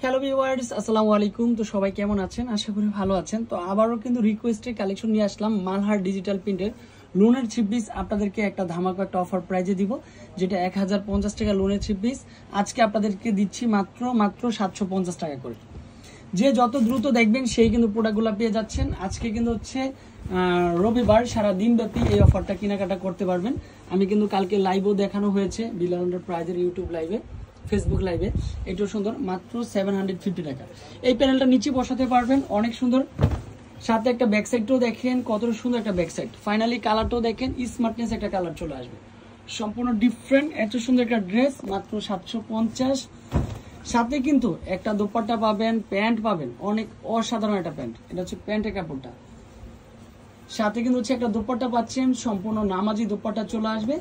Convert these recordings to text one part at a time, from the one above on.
Hello viewers, আসসালামু আলাইকুম। তো সবাই কেমন আছেন? আশা করি ভালো আছেন। তো আবারও কিন্তু রিকোয়েস্টের কালেকশন নিয়ে আসলাম মালহার ডিজিটাল প্রিন্টের লোনের 3 পিস। আপনাদেরকে একটা ধামাকা একটা অফার প্রাইজে দিব, যেটা 1050 টাকা লোনের 3 পিস। আজকে আপনাদেরকে দিচ্ছি মাত্র 750 টাকা করে। যে যত দ্রুত দেখবেন সেই কিন্তু প্রোডাক্টগুলো পেয়ে যাচ্ছেন। আজকে কিন্তু হচ্ছে রবিবার, সারা দিন ব্যাপী এই অফারটা কেনাকাটা করতে পারবেন। আমি কিন্তু কালকে লাইভও দেখানো হয়েছে বিলাল এন্টারপ্রাইজের ইউটিউব লাইভে, ফেসবুক লাইভে। এটাও সুন্দর, মাত্র 750 টাকা। এই প্যানেলটা নিচে বসাতে পারবেন, অনেক সুন্দর। সাথে একটা ব্যাক সাইডটাও দেখেন, কত সুন্দর একটা ব্যাক সাইড। ফাইনালি কালারটাও দেখেন, স্মার্টনেস একটা কালার চলে আসবে, সম্পূর্ণ ডিফারেন্ট। এত সুন্দর একটা ড্রেস, মাত্র 750। সাথে কিন্তু একটা দোপাট্টা পাবেন, প্যান্ট পাবেন, অনেক অসাধারণ একটা প্যান্ট। এটা হচ্ছে প্যান্টের কাপড়টা। সাথে কিন্তু হচ্ছে একটা দোপাট্টা পাচ্ছেন, সম্পূর্ণ নামাজি দোপাট্টা চলে আসবে।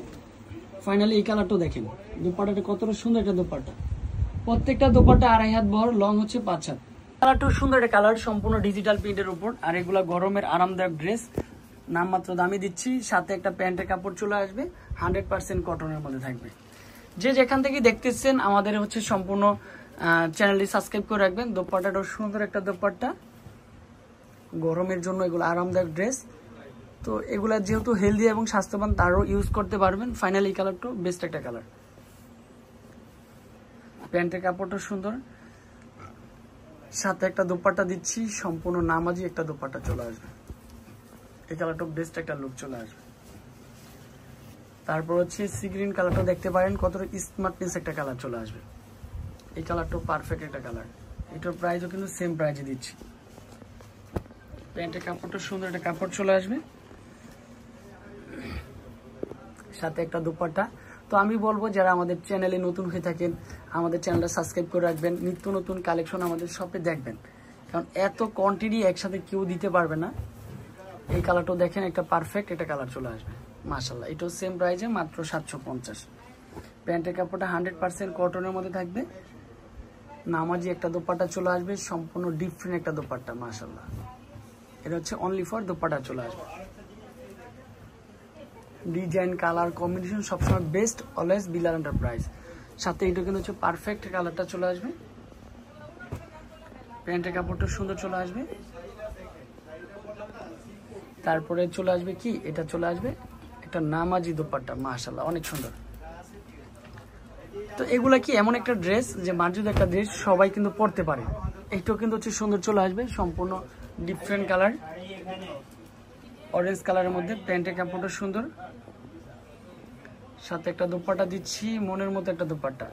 ফাইনালি এই কালারটাও দেখেন, দোপাট্টাটা কতটা সুন্দর একটা দোপাট্টা। প্রত্যেকটা দোপাট্টা 2.5 হাত বহর, লং হচ্ছে 5 হাত। কালারটাও সুন্দর একটা কালার, সম্পূর্ণ ডিজিটাল প্রিন্টের উপর। আর এগুলা গরমের আরামদায়ক ড্রেস, নামমাত্র দামই দিচ্ছি। সাথে একটা প্যান্টের কাপড় চলে আসবে, 100% কটনের মধ্যে থাকবে। যে যেখান থেকে দেখতেছেন আমাদের হচ্ছে সম্পূর্ণ চ্যানেলটি সাবস্ক্রাইব করে রাখবেন। দোপাট্টাটাও সুন্দর একটা দোপাট্টা, গরমের জন্য এগুলো আরামদায়ক ড্রেস। তো এগুলা যেহেতু হেলদি এবং স্বাস্থ্যবান, তারও ইউজ করতে পারবেন। ফাইনালি এই কালারটাও বেস্ট একটা কালার। প্যান্টের কাপড়টা সুন্দর, সাথে একটা দোপাট্টা দিচ্ছি, সম্পূর্ণ নামাজি একটা দোপাট্টা চলে আসবে। এই কালারটা বেস্ট একটা লুক চলে আসবে। তারপর হচ্ছে সি গ্রিন কালারটা দেখতে পারেন, কতটা স্মার্টনেস একটা কালার চলে আসবে। এই কালারটাও পারফেক্ট একটা কালার। এটার প্রাইসও কিন্তু সেম প্রাইসে দিচ্ছি। প্যান্টের কাপড়টা সুন্দর একটা কাপড় চলে আসবে, সাথে একটা দোপাট্টা। তো আমি বলবো, যারা আমাদের চ্যানেলে নতুন হয়ে থাকেন, আমাদের চ্যানেলটা সাবস্ক্রাইব করে রাখবেন। নিত্য নতুন কালেকশন আমাদের শপে দেখবেন, কারণ এত কোয়ান্টিটি একসাথে কেউ দিতে পারবে না। এই কালারটাও দেখেন, একটা পারফেক্ট একটা কালার চলে আসবে মাশাআল্লাহ। এটাও সেম প্রাইসে, মাত্র 750। প্যান্টের কাপড়টা 100% কটনের মধ্যে থাকবে, নামাজি একটা দোপাট্টা চলে আসবে, সম্পূর্ণ ডিফারেন্ট একটা দোপাট্টা মাশাআল্লাহ। এটা হচ্ছে অনলি ফর দোপাট্টা চলে আসবে। ডিজাইন, কালার কম্বিনেশন সবসময় বেস্ট, অলওয়েজ বিলাল এন্টারপ্রাইজ। সাথে এটা কিন্তু হচ্ছে পারফেক্ট কালারটা চলে আসবে। প্যান্টের কাপড়টা সুন্দর চলে আসবে। তারপরে চলে আসবে কি, এটা চলে আসবে একটা নামাজি দোপাট্টা মাশাআল্লাহ, অনেক সুন্দর। তো এগুলা কি এমন একটা ড্রেস যে মার্জিত একটা ড্রেস, সবাই কিন্তু পরতে পারে। এইটাও কিন্তু হচ্ছে সুন্দর চলে আসবে, সম্পূর্ণ ডিফারেন্ট কালার, অরেঞ্জ কালারের মধ্যে। প্যান্টের কাপড়টা সুন্দর, সাথে একটা দোপাট্টা দিচ্ছি, মনের মতো একটা দোপাট্টা।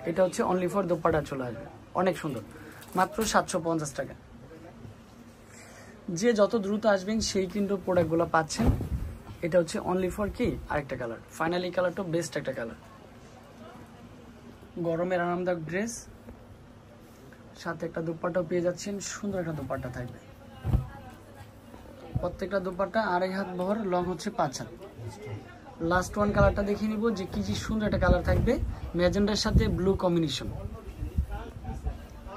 এটা হচ্ছে অনলি ফর দোপাট্টা চলে আসবে, অনেক সুন্দর, মাত্র 750 টাকা। যে যত দ্রুত আসবেন সেই কিন্তু প্রোডাক্টগুলো পাচ্ছেন। এটা হচ্ছে অনলি ফর কি আরেকটা কালার। ফাইনালি কালারটা বেস্ট একটা কালার, গরমের আরামদায়ক ড্রেস। সাথে একটা দোপাট্টাও পেয়ে যাচ্ছেন, সুন্দর একটা দোপাট্টা থাকবে। প্রত্যেকটা দোপাট্টা 2.5 হাত বহর, লং হচ্ছে 5 হাত। লাস্ট ওয়ান কালারটা দেখে নিব, যে কি সুন্দর একটা কালার থাকবে, ম্যাজেন্ডার সাথে ব্লু কম্বিনেশন।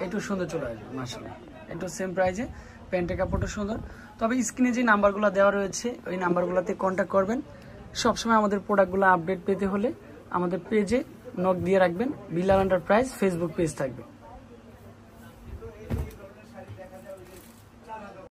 একটু সুন্দর চলে আসবে মাশাআল্লাহ। একটু সেম প্রাইসে, প্যান্টের কাপড়টা সুন্দর। তবে স্ক্রিনে যে নাম্বারগুলো দেওয়া রয়েছে, ওই নাম্বারগুলোতে কন্ট্যাক্ট করবেন। সবসময় আমাদের প্রোডাক্টগুলো আপডেট পেতে হলে আমাদের পেজে নক দিয়ে রাখবেন। বিলাল এন্টারপ্রাইজ ফেসবুক পেজ থাকবে।